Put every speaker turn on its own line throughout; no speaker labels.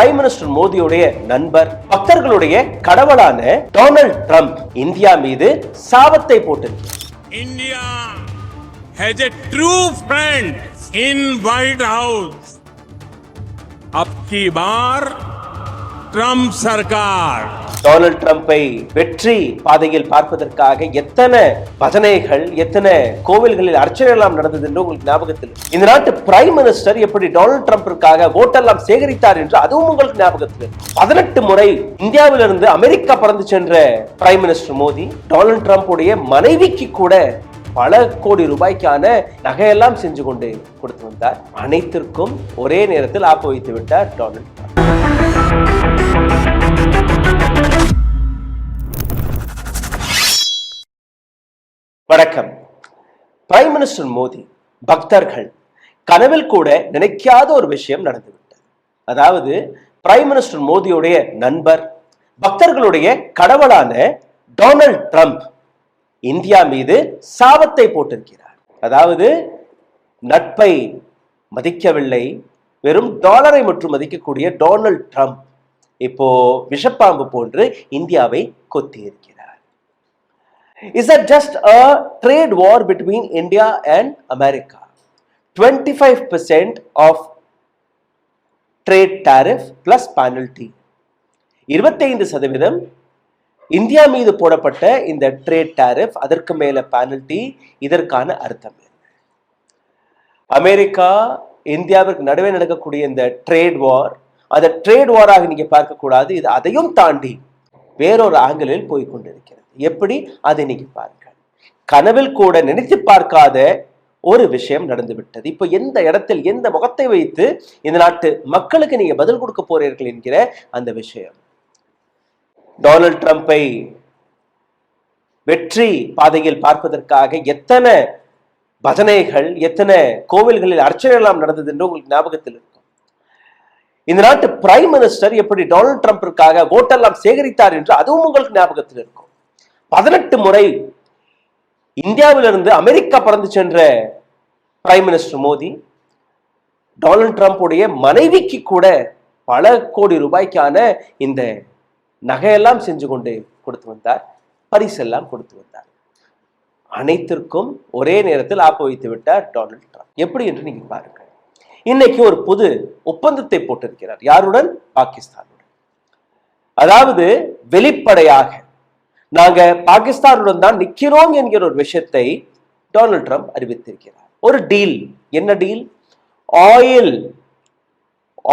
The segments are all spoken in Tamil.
பிரைம் மினிஸ்டர் மோடியுடைய நண்பர், பக்தர்களுடைய கடவுளான டொனால்ட் ட்ரம்ப் இந்தியா மீது சாபத்தை போட்டிருக்கிறார்.
India has a true friend in White House. अब की बार ट्रम्प सरकार
டொனால்ட் ட்ரம்பை வெற்றி பாதையில் பார்ப்பதற்காக எத்தனை பஜனைகள், எத்தனை கோவில்களில் அர்ச்சனை எல்லாம் நடந்தது என்று உங்களுக்கு ஞாபகத்தில். இந்த நாட்டு பிரைம் மினிஸ்டர் எப்படி டொனால்ட் ட்ரம்பிற்காக ஓட்டெல்லாம் சேகரித்தார் என்று அதுவும் உங்களுக்கு ஞாபகத்தில். 18 முறை இந்தியாவிலிருந்து அமெரிக்கா பறந்து சென்ற பிரைம் மினிஸ்டர் மோடி டொனால்ட் ட்ரம்புடைய மனைவிக்கு கூட பல கோடி ரூபாய்க்கான நகையெல்லாம் செஞ்சு கொண்டு கொடுத்து வந்தார். அனைத்திற்கும் ஒரே நேரத்தில் ஆப்பு வைத்து விட்டார் டொனால்ட் ட்ரம்ப். வணக்கம். பிரைம் மினிஸ்டர் மோடி பக்தர்கள் கனவில் கூட நினைக்காத ஒரு விஷயம் நடந்துவிட்டது. அதாவது பிரைம் மினிஸ்டர் மோடியுடைய நண்பர், பக்தர்களுடைய கடவுளான டொனால்ட் ட்ரம்ப் இந்தியா மீது சாபத்தை போட்டிருக்கிறார். அதாவது நட்பை மதிக்கவில்லை, வெறும் டாலரை மட்டும் மதிக்கக்கூடிய டொனால்ட் ட்ரம்ப் இப்போ விஷப்பாம்பு போன்று இந்தியாவை கொத்தி இருக்கிறார். Is that just a trade war between India and America? 25% of trade tariff plus penalty. 25% India மீது போடப்பட்ட இந்த ட்ரேட் டாரிஃப், அதற்கு மேல பெனல்டி. இதற்கான அர்த்தம் என்ன? அமெரிக்கா இந்தியாவிற்கு நடுவே நடக்கக்கூடிய இந்த ட்ரேட் வார், அதை ட்ரேட் வாராக நீங்க பார்க்க கூடாது. இது அதையும் தாண்டி வேறொரு ஆங்கிளில் போய்கொண்டிருக்கிறது. எப்படி அதை நீங்க பாருங்க. கனவில் கூட நினைத்து பார்க்காத ஒரு விஷயம் நடந்து விட்டது. இப்போ எந்த இடத்தில், எந்த முகத்தை வைத்து இந்த நாட்டு மக்களுக்கு நீங்க பதில் கொடுக்க போறீர்கள் என்கிற அந்த விஷயம். டொனால்ட் ட்ரம்பை வெற்றி பாதையில் பார்ப்பதற்காக எத்தனை பஜனைகள், எத்தனை கோவில்களில் அர்ச்சனை எல்லாம் நடந்தது என்று உங்களுக்கு ஞாபகத்தில் இருக்கும். இந்த நாட்டு பிரைம் மினிஸ்டர் எப்படி டொனால்ட் ட்ரம்பிற்காக ஓட்டெல்லாம் சேகரித்தார் என்று அதுவும் உங்களுக்கு ஞாபகத்தில் இருக்கும். 18 முறை இந்தியாவிலிருந்து அமெரிக்கா பறந்து சென்ற பிரைம் மினிஸ்டர் மோடி டொனால்ட் ட்ரம்புடைய மனைவிக்கு கூட பல கோடி ரூபாய்க்கான இந்த நகையெல்லாம் செஞ்சு கொண்டு கொடுத்து வந்தார், பரிசெல்லாம் கொடுத்து வந்தார். அனைத்திற்கும் ஒரே நேரத்தில் ஆப்பு வைத்து விட்டார் டொனால்ட் ட்ரம்ப். எப்படி என்று நீங்க பாருங்க. இன்னைக்கு ஒரு புது ஒப்பந்தத்தை போட்டிருக்கிறார். யாருடன்? பாகிஸ்தானுடன். அதாவது வெளிப்படையாக நாங்க பாகிஸ்தானுடன் தான் நிக்கிறோம் என்கிற ஒரு விஷயத்தை டொனால்ட் ட்ரம்ப் அறிவித்திருக்கிறார். ஒரு டீல். என்ன டீல்?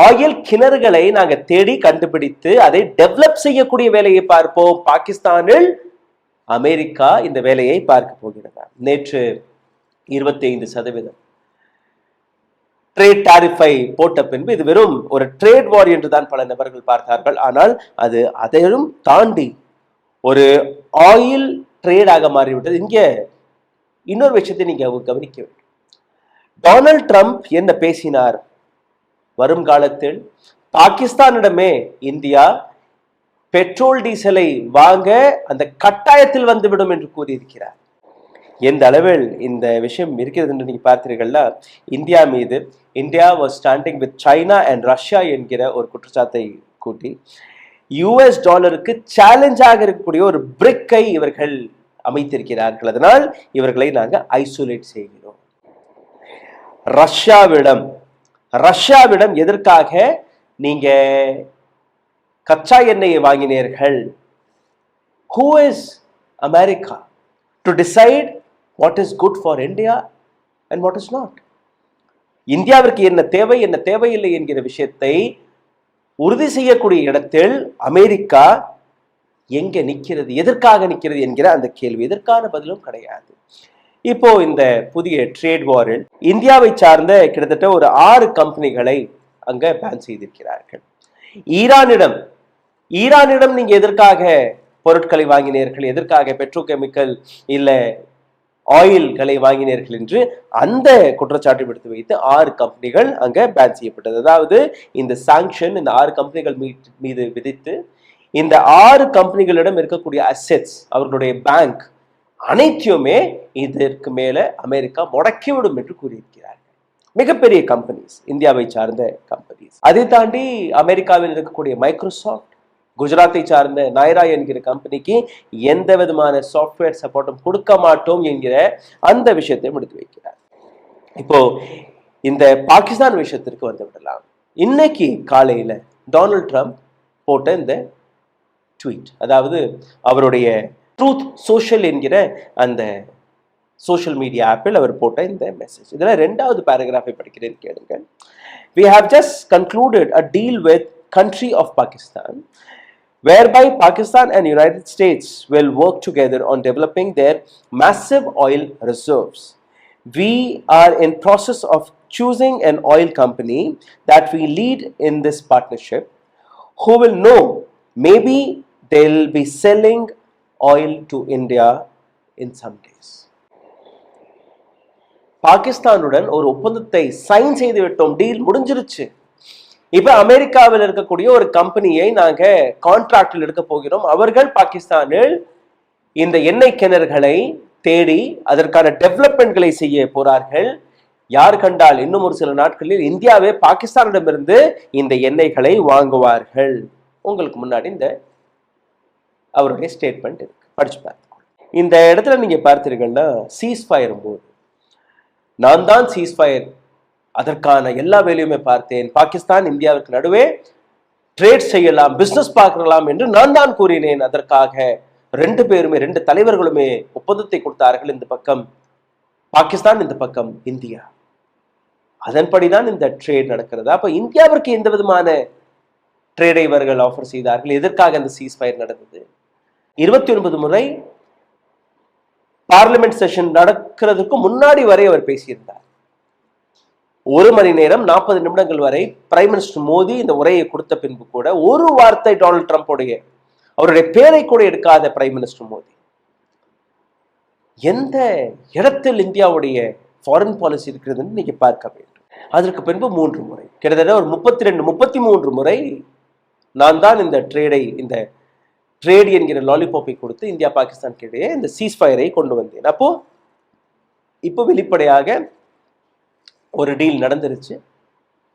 ஆயில் கிணறுகளை நாங்க தேடி கண்டுபிடித்து அதை டெவலப் செய்யக்கூடிய வேலையை பார்ப்போம். பாகிஸ்தானில் அமெரிக்கா இந்த வேலையை பார்க்க போகிறது. நேற்று 25% ட்ரேட் டாரிஃபை போட்ட பின்பு இது வெறும் ஒரு ட்ரேட் வார் என்று தான் பல நபர்கள் பார்த்தார்கள். ஆனால் அது அதையும் தாண்டி ஒரு ஆயில் ட்ரேடாக மாறிவிட்டது. இங்க இன்னொரு விஷயத்தை நீங்க கவனிக்க வேண்டும். டொனால்ட் ட்ரம்ப் என்ன பேசினார்? வருங்காலத்தில் பாகிஸ்தானிடமே இந்தியா பெட்ரோல் டீசலை வாங்க அந்த கட்டாயத்தில் வந்துவிடும் என்று கூறியிருக்கிறார். எந்த அளவில் இந்த விஷயம் இருக்கிறது என்று நீங்க பார்த்தீர்கள்னா, இந்தியா மீது India was standing with China and Russia என்கிற ஒரு குற்றச்சாட்டை கூட்டி US டாலருக்கு சேலஞ்சாக இருக்கக்கூடிய ஒரு பிரிக்கை இவர்கள் அமைத்திருக்கிறார்கள். அதனால் இவர்களை நாங்கள் ஐசோலேட் செய்கிறோம். ரஷ்யாவிடம் எதற்காக நீங்க கச்சா எண்ணெயை வாங்கினீர்கள்? Who is America to decide what is good for India and what is not? இந்தியாவிற்கு என்ன தேவை, என்ன தேவையில்லை என்கிற விஷயத்தை உறுதி செய்யக்கூடிய இடத்தில் அமெரிக்கா எங்க நிற்கிறது, எதற்காக நிற்கிறது என்கிற அந்த கேள்வி, எதற்கான பதிலும் கிடையாது. இப்போ இந்த புதிய ட்ரேட் வாரில் இந்தியாவை சார்ந்த கிட்டத்தட்ட ஒரு 6 கம்பெனிகளை அங்க பேன் செய்திருக்கிறார்கள். ஈரானிடம் நீங்க எதற்காக பொருட்களை வாங்கினீர்கள், எதற்காக பெட்ரோகெமிக்கல் இல்ல ஆயில்களை வாங்கினீர்கள் என்று அந்த குற்றச்சாட்டை எடுத்து வைத்து 6 கம்பெனிகள் அங்க பேன் செய்யப்பட்டது. அதாவது இந்த சாங்ஷன் இந்த 6 கம்பெனிகள் மீது விதித்து இந்த 6 கம்பெனிகளிடம் இருக்கக்கூடிய அசெட்ஸ், அவர்களுடைய பேங்க் அனைத்தையுமே இதற்கு மேல அமெரிக்கா முடக்கிவிடும் என்று கூறியிருக்கிறார்கள். மிகப்பெரிய கம்பெனிஸ், இந்தியாவை சார்ந்த கம்பெனிஸ். அதை தாண்டி அமெரிக்காவில் இருக்கக்கூடிய மைக்ரோசாஃப்ட், குஜராத்தை சார்ந்த நாயரா என்கிற கம்பெனிக்கு எந்த விதமான சாஃப்ட்வேர் சப்போர்ட்டும் கொடுக்க மாட்டோம் என்கிற அந்த விஷயத்தை முடித்து வைக்கிறார். இப்போ இந்த பாகிஸ்தான் விஷயத்திற்கு வந்து விடலாம். இன்னைக்கு காலையில டொனால்ட் ட்ரம்ப் போட்ட இந்த ட்வீட், அதாவது அவருடைய ட்ரூத் சோஷியல் என்கிற அந்த சோஷியல் மீடியா ஆப்பில் அவர் போட்ட இந்த மெசேஜ். இதுல ரெண்டாவது பேராகிராஃபை படிக்கிறேன், கேளுங்க. We have just concluded a deal with country of Pakistan whereby Pakistan and United States will work together on developing their massive oil reserves. We are in process of choosing an oil company that we lead in this partnership, who will know maybe they'll be selling oil to India in some days. பாகிஸ்தானுடன் ஒரு ஒப்பந்தத்தை சைன் செய்து விட்டோம், டீல் முடிஞ்சிருச்சு. இப்ப அமெரிக்காவில் இருக்கக்கூடிய ஒரு கம்பெனியை நாங்க கான்ட்ராக்டில் எடுக்க போகிறோம். அவர்கள் பாகிஸ்தானில் இந்த எண்ணெய் கிணறுகளை தேடி அதற்கான டெவலப்மெண்ட்களை செய்ய போறார்கள். யார் கண்டால் இன்னும் ஒரு சில நாட்களில் இந்தியாவே பாகிஸ்தானிடமிருந்து இந்த எண்ணெய்களை வாங்குவார்கள். உங்களுக்கு முன்னாடி இந்த அவருடைய ஸ்டேட்மெண்ட் இருக்கு, படிச்சு பார்த்துக்கோங்க. இந்த இடத்துல நீங்க பார்த்தீர்கள்னா சீஸ்ஃபயர் போது நான் தான் சீஸ்ஃபயர் அதற்கான எல்லா வேலையுமே பார்த்தேன், பாகிஸ்தான் இந்தியாவிற்கு நடுவே ட்ரேட் செய்யலாம், பிசினஸ் பார்க்கலாம் என்று நான் தான் கூறினேன். அதற்காக ரெண்டு பேருமே, ரெண்டு தலைவர்களுமே ஒப்பந்தத்தை கொடுத்தார்கள். இந்த பக்கம் பாகிஸ்தான், இந்த பக்கம் இந்தியா. அதன்படிதான் இந்த ட்ரேட் நடக்கிறது. அப்ப இந்தியாவிற்கு எந்த விதமான ட்ரேடை இவர்கள் ஆஃபர் செய்தார்கள்? எதற்காக இந்த சீஸ்ஃபயர் நடந்தது? 29 முறை பார்லிமெண்ட் செஷன் நடக்கிறதுக்கு முன்னாடி வரை அவர் பேசியிருந்தார். 1 மணி நேரம் 40 நிமிடங்கள் வரை பிரைம் மினிஸ்டர் மோடி இந்த உரையை கொடுத்த பின்பு கூட ஒரு வார்த்தை டொனால்ட் ட்ரம்ப் அவருடைய பேரை கூட எடுக்காத பிரைம் மினிஸ்டர் மோடி. எந்த இடத்தில் இந்தியாவுடைய ஃபாரின் பாலிசி இருக்கிறதுன்னு நீங்க பார்க்க வேண்டும். அதற்கு பின்பு 3 முறை, கிட்டத்தட்ட ஒரு 33 முறை நான் தான் இந்த ட்ரேட் என்கிற லாலிபாப்பை கொடுத்து இந்தியா பாகிஸ்தான் இடையே இந்த சீஸ்ஃபயரை கொண்டு வந்தேன். அப்போ இப்போ வெளிப்படையாக ஒரு டீல் நடந்துருச்சு.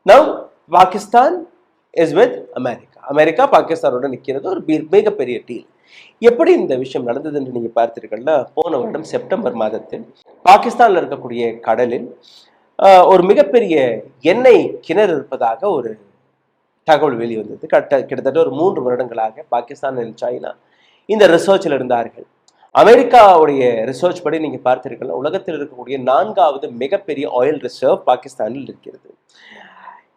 Now Pakistan is with America. America பாகிஸ்தானோட நிற்கிறது ஒரு மிகப்பெரிய டீல். எப்படி இந்த விஷயம் நடந்தது என்று நீங்க பார்த்தீர்கள்னா, போன வருடம் செப்டம்பர் மாதத்தில் பாகிஸ்தான்ல இருக்கக்கூடிய கடலில் ஒரு மிகப்பெரிய எண்ணெய் கிணறு இருப்பதாக ஒரு தகவல் வெளிவந்தது. கிட்டத்தட்ட ஒரு 3 வருடங்களாக பாகிஸ்தான் and சைனா இந்த ரிசர்ச்சில் இருந்தார்கள். அமெரிக்காவுடைய ரிசர்ச் படி நீங்க பார்த்தீர்கள், உலகத்தில் இருக்கக்கூடிய 4வது மிகப்பெரிய ஆயில் ரிசர்வ் பாகிஸ்தானில் இருக்கிறது.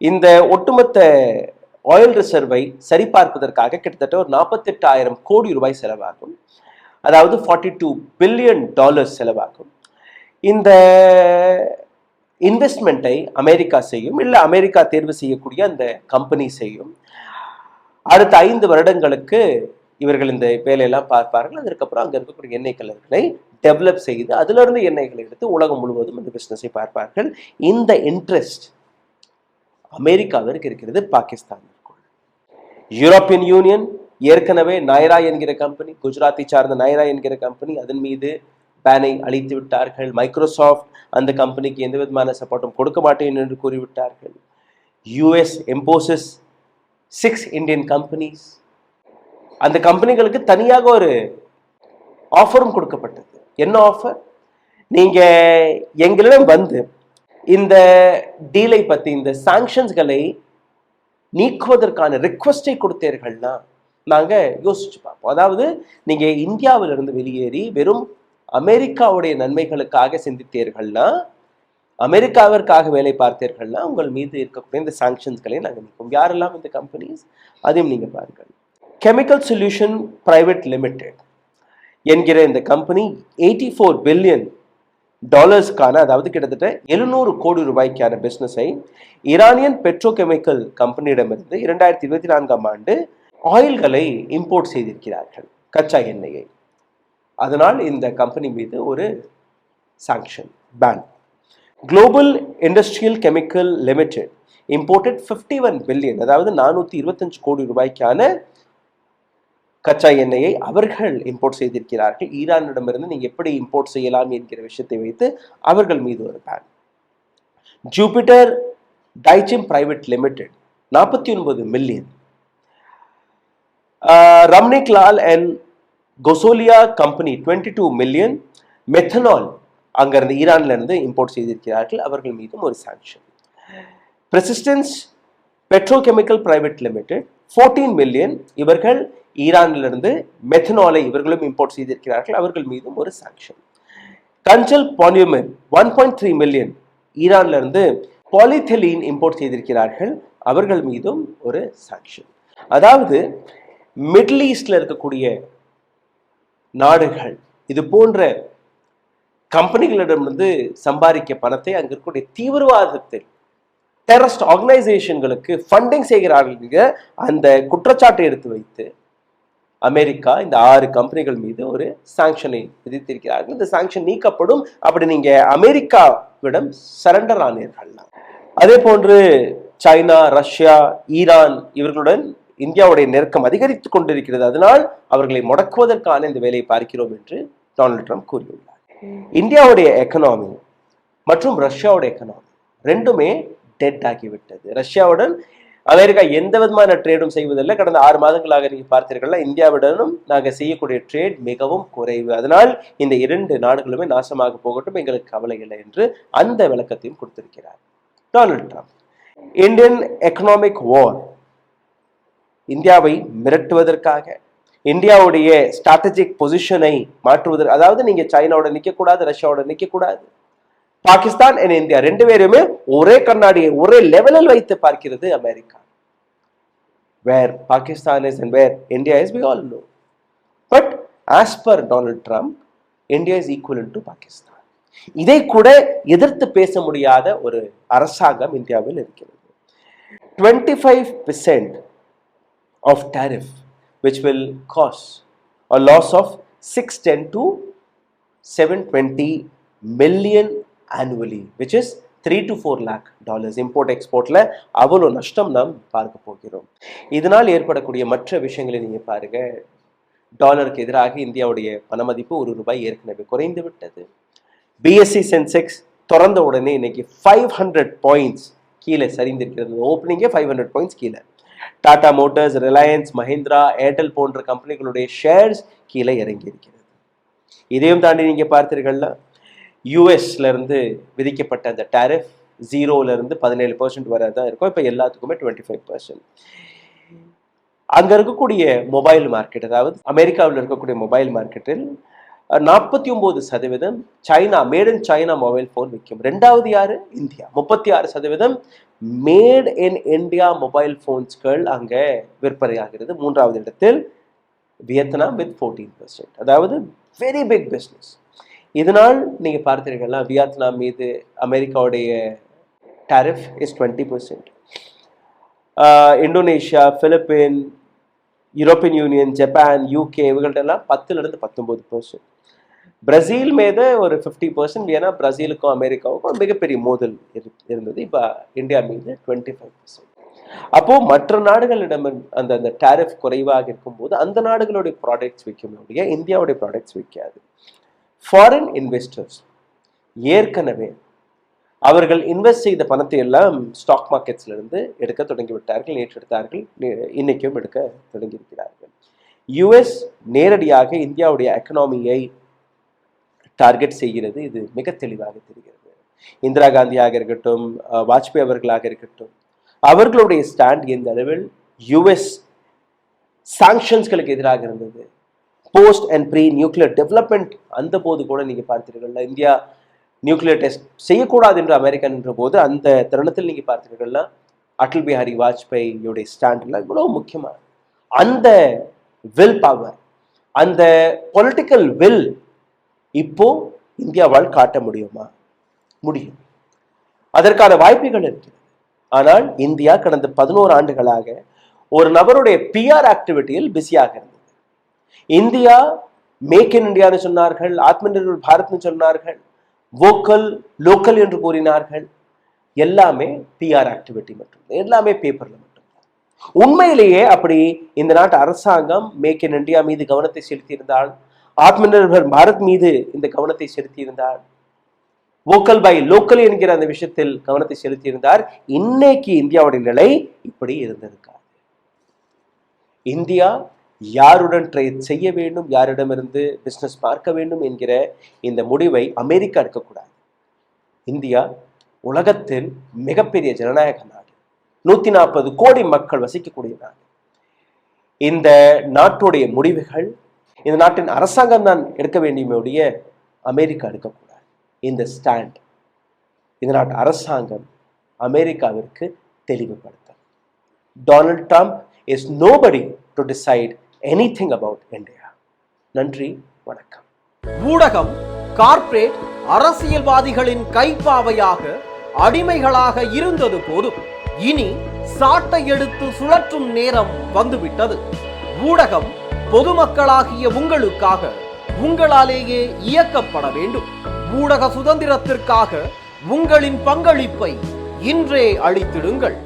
இந்த ஒட்டுமொத்த ஆயில் ரிசர்வை சரிபார்ப்பதற்காக கிட்டத்தட்ட ஒரு 48,000 கோடி ரூபாய் செலவாகும். அதாவது $42 பில்லியன் செலவாகும். இந்த இன்வெஸ்ட்மெண்ட்டை அமெரிக்கா செய்யும், இல்லை அமெரிக்கா தேர்வு செய்யக்கூடிய அந்த கம்பெனி செய்யும். அடுத்த 5 வருடங்களுக்கு இவர்கள் இந்த வேலையெல்லாம் பார்ப்பார்கள். அதற்கப்புறம் அங்கே இருக்கக்கூடிய எண்ணெய் கிணறுகளை டெவலப் செய்து அதிலிருந்து எண்ணெய்களை எடுத்து உலகம் முழுவதும் இந்த பிஸ்னஸை பார்ப்பார்கள். இந்த இன்ட்ரெஸ்ட் அமெரிக்காவிற்கு இருக்கிறது பாகிஸ்தானிற்குள். யூரோப்பியன் யூனியன் ஏற்கனவே நாயரா என்கிற கம்பெனி, குஜராத்தை சார்ந்த நாயரா என்கிற கம்பெனி, அதன் மீது பேனை அழித்து விட்டார்கள். மைக்ரோசாஃப்ட் அந்த கம்பெனிக்கு எந்த விதமான சப்போர்ட்டும் கொடுக்க மாட்டேன் என்று கூறிவிட்டார்கள். யூஎஸ் எம்போசஸ் 6 இந்தியன் கம்பெனிஸ், அந்த கம்பெனிகளுக்கு தனியாக ஒரு ஆஃபரும் கொடுக்கப்பட்டது. என்ன ஆஃபர்? நீங்க எங்களிடம் வந்து இந்த டீலை பத்தி, இந்த சாங்ஷன்ஸ்களை நீக்குவதற்கான ரிக்வெஸ்டை கொடுத்தீர்கள்னா நாங்க யோசிச்சு பார்ப்போம். அதாவது நீங்க இந்தியாவிலிருந்து வெளியேறி வெறும் அமெரிக்காவுடைய நன்மைகளுக்காக சிந்தித்தீர்கள்னா, அமெரிக்காவிற்காக வேலை பார்த்தீர்கள்னா உங்கள் மீது இருக்கக்கூடிய இந்த சாங்ஷன்ஸ்களை நாங்கள் நீக்கும். யாரெல்லாம் இந்த கம்பெனிஸ், அதையும் நீங்க பாருங்கள். கெமிக்கல் சொல்யூஷன் பிரைவேட் லிமிடெட் என்கிற இந்த கம்பெனி $84 பில்லியன் அதாவது கிட்டத்தட்ட 700 கோடி ரூபாய்க்கான பிசினஸை ஈரானியன் பெட்ரோகெமிக்கல் கம்பெனியிடமிருந்து 2024ஆம் ஆண்டு ஆயில்களை இம்போர்ட் செய்திருக்கிறார்கள், கச்சா எண்ணெயை. அதனால் இந்த கம்பெனி மீது ஒரு sanction, ban. Global industrial chemical limited imported 51 billion, அதாவது 425 கோடி ரூபாய்க்கான கச்சா எண்ணெயை அவர்கள் இம்போர்ட் செய்திருக்கிறார்கள். ஈரானிடமிருந்து நீங்க எப்படி இம்போர்ட் செய்யலாம் என்கிற விஷயத்தை வைத்து அவர்கள் மீது ஒரு ban. Jupiter Dyechem private limited 49 million. Ramnik Lal and Gosalia company 22 million methanol அங்கிருந்து ஈரான்ல இருந்து இம்போர்ட் செய்திருக்கிறார்கள், அவர்கள் மீதும் ஒரு sanction. Persistence petrochemical private limited 14 million, இவர்கள் ஈரானிலிருந்து மெத்தனாலை இவர்களும் இம்போர்ட் செய்திருக்கிறார்கள், அவர்கள் மீதும் ஒரு சாங்ஷன். கஞ்சல் பாலிமர் 1.3 மில்லியன், ஈரான்ல இருந்து பாலித்தெலீன் இம்போர்ட் செய்திருக்கிறார்கள், அவர்கள் மீதும் ஒரு சாங்ஷன். அதாவது மிடில் ஈஸ்ட்ல இருக்கக்கூடிய நாடுகள் இது போன்ற கம்பெனிகளிடமிருந்து சம்பாதிக்க பணத்தை அங்க இருக்கக்கூடிய தீவிரவாதத்தில் டெரரிஸ்ட் ஆர்கனைசேஷன்களுக்கு ஃபண்டிங் செய்கிறார்கள் அந்த குற்றச்சாட்டை எடுத்து வைத்து அமெரிக்கா இந்த 6 கம்பெனிகள் மீது ஒரு சாங்ஷனை விதித்திருக்கிறார்கள். இந்த சாங்ஷன் நீக்கப்படும் அப்படி நீங்க அமெரிக்காவிடம் சரண்டர் ஆனீர்கள். அதே போன்று சைனா, ரஷ்யா, ஈரான் இவர்களுடன் இந்தியாவுடைய நெருக்கம் அதிகரித்துக் கொண்டிருக்கிறது, அதனால் அவர்களை முடக்குவதற்கான இந்த வேலையை பார்க்கிறோம் என்று டொனால்ட் ட்ரம்ப் கூறியுள்ளார். இந்தியாவுடைய எக்கனாமி மற்றும் ரஷ்யாவுடைய எக்கனாமி ரெண்டுமே டெட் ஆகிவிட்டது. ரஷ்யாவுடன் அமெரிக்கா எந்த விதமான ட்ரேடும் செய்வதில்லை. கடந்த 6 மாதங்களாக நீங்க பார்த்தீர்கள், இந்தியாவுடனும் நாங்கள் செய்யக்கூடிய ட்ரேட் மிகவும் குறைவு, அதனால் இந்த 2 நாடுகளுமே நாசமாக போகட்டும், எங்களுக்கு கவலை இல்லை என்று அந்த விளக்கத்தையும் கொடுத்திருக்கிறார் டொனால்ட் ட்ரம்ப். இந்தியன் எக்கனாமிக் வார், இந்தியாவை மிரட்டுவதற்காக, இந்தியாவுடைய ஸ்ட்ராட்டஜிக் பொசிஷனை மாற்றுவதற்கு, அதாவது நீங்க சைனாவோட நிற்கக்கூடாது, ரஷ்யாவோட நிற்கக்கூடாது, பாகிஸ்தான் and இந்தியா 2 பேருமே ஒரே கண்ணாடியை ஒரே லெவலில் வைத்து பார்க்கிறது America. Where Pakistan is and where India is, we all know. But as per Donald Trump, India is equivalent to Pakistan. இதை கூட எதிர்த்து பேச முடியாத ஒரு அரசாங்கம் இந்தியாவில் இருக்கிறது. 25% of tariff which will cause a loss of 610 to 720 million annually, which is $3 to 4 lakh import எக்ஸ்போர்ட்ல அவ்வளவு நஷ்டம் நாம் பார்க்க போகிறோம். இதனால் ஏற்படக்கூடிய மற்ற விஷயங்களை நீங்க பாருங்க. டாலருக்கு எதிராக இந்தியாவுடைய பணமதிப்பு ₹1 ஏற்கனவே குறைந்து விட்டது. பிஎஸ்சி சென்செக்ஸ் திறந்த உடனே இன்னைக்கு 500 பாயிண்ட்ஸ் கீழே சரிந்திருக்கிறது. ஓப்பனிங்கே 500 பாயிண்ட்ஸ் கீழே. Tata Motors, Reliance, Mahindra, Airtel போன்ற கம்பெனிகளுடைய ஷேர்ஸ் கீழே இறங்கி இருக்கிறது. இதையும் தாண்டி நீங்க பார்த்தீர்கள்னா யூஎஸ்ல இருந்து விதிக்கப்பட்ட அந்த டாரிஃப் 0ல இருந்து 17% வரை தான் இருக்கும். இப்போ எல்லாத்துக்குமே 25%. அங்க இருக்கக்கூடிய மொபைல் மார்க்கெட், அதாவது அமெரிக்காவில் இருக்கக்கூடிய மொபைல் மார்க்கெட்டில் 49% China, made in China mobile phone விற்கும். 2வது யாரு? India. 36% made in India mobile போன்ஸ்கள் அங்க விற்பனையாகிறது. 3வது இடத்தில் வியட்நாம் வித் 14%. அதாவது வெரி பிக் பிஸ்னஸ். இதனால் நீங்க பார்த்தீர்கள்னா வியட்நாம் மீது அமெரிக்காவுடைய tariff is 20%. Indonesia, Philippine, European Union, Japan, UK இவங்கள்ட்டெல்லாம் 10ல இருந்து 19%. பிரேசில் மீது ஒரு 50%. ஏன்னா பிரேசிலுக்கும் அமெரிக்காவுக்கும் மிகப்பெரிய மோதல் இருந்தது. இப்போ இந்தியா மீது 25%. அப்போ மற்ற நாடுகளிடம் அந்த டாரிஃப் குறைவாக இருக்கும்போது அந்த நாடுகளுடைய ப்ராடக்ட்ஸ் விற்கும், இந்தியாவுடைய ப்ராடக்ட்ஸ் விற்காது. ஃபாரின் இன்வெஸ்டர்ஸ் ஏற்கனவே அவர்கள் இன்வெஸ்ட் செய்த பணத்தை எல்லாம் ஸ்டாக் மார்க்கெட்ஸ்ல இருந்து எடுக்க தொடங்கி விட்டார்கள். நேற்று எடுத்தார்கள், இன்னைக்கும் எடுக்க தொடங்கி இருக்கிறார்கள். யுஎஸ் நேரடியாக இந்தியாவுடைய எக்கனாமியை டார்கெட் செய்கிறது. இது மிக தெளிவாக தெரிகிறது. இந்திரா காந்தியாக இருக்கட்டும், வாஜ்பாய் அவர்களாக இருக்கட்டும், அவர்களுடைய ஸ்டாண்ட் எந்த அளவில் யுஎஸ் சாங்ஷன்ஸ்களுக்கு எதிராக இருந்தது. Post and pre nuclear development அந்த போது கூட நீங்க பார்த்தீர்கள்னா இந்தியா நியூக்ளியர் டெஸ்ட் செய்யக்கூடாது என்று அமெரிக்கா நின்ற போது அந்த தருணத்தில் நீங்க பார்த்தீர்கள்னா அடல் பிஹாரி வாஜ்பாயோடைய ஸ்டாண்ட்ல இவ்வளவு முக்கியமா அந்த வில் பவர், அந்த பொலிட்டிக்கல் வில் இப்போ இந்தியாவால் காட்ட முடியுமா? முடியும். அதற்கான வாய்ப்புகள் இருக்கிறது. ஆனால் இந்தியா கடந்த 11 ஆண்டுகளாக ஒரு நபருடைய பிஆர் ஆக்டிவிட்டியில் பிஸியாக இருந்தது. இந்தியா மேக் இன் இந்தியான்னு சொன்னார்கள், ஆத்ம நிர்பர் பாரத்னு சொன்னார்கள், வோக்கல் லோக்கல் என்று கூறினார்கள். எல்லாமே பிஆர் ஆக்டிவிட்டி மட்டும், எல்லாமே பேப்பர்ல மட்டும். உண்மையிலேயே அப்படி இந்த நாட்டு அரசாங்கம் மேக் இன் இந்தியா மீது கவனத்தை செலுத்தி இருந்தால், ஆத்ம நிர்பர் பாரத் மீது இந்த கவனத்தை செலுத்தி இருந்தால், வோக்கல் பை லோக்கல் என்கிற அந்த விஷயத்தில் கவனத்தை செலுத்தியிருந்தார். இன்னைக்கு இந்தியாவுடைய நிலை இப்படி இருந்திருக்காது. இந்தியா யாருடன் ட்ரேட் செய்ய வேண்டும், யாரிடமிருந்து பிசினஸ் பார்க்க வேண்டும் என்கிற இந்த முடிவை அமெரிக்கா எடுக்கக்கூடாது. இந்தியா உலகத்தில் மிகப்பெரிய ஜனநாயக நாடு, 140 கோடி மக்கள் வசிக்கக்கூடிய நாடு. இந்த நாட்டுடைய முடிவுகள் இந்த நாட்டின் அரசாங்கம் தான் எடுக்க வேண்டிய அமெரிக்கா எடுக்கக்கூடாது. இந்த ஸ்டாண்ட் இந்த நாட்டு அரசாங்கம் அமெரிக்காவிற்கு தெளிவுபடுத்தும். Donald Trump is nobody to decide anything about India. நன்றி, வணக்கம்.
ஊடகம் கார்ப்பரேட் அரசியல்வாதிகளின் கைப்பாவையாக அடிமைகளாக இருந்தது போதும். இனி சாட்டை எடுத்து சுழற்றும் நேரம் வந்துவிட்டது. ஊடகம் பொதுமக்களாகிய உங்களுக்காக உங்களாலேயே இயக்கப்பட வேண்டும். ஊடக சுதந்திரத்திற்காக உங்களின் பங்களிப்பை இன்றே அளித்திடுங்கள்.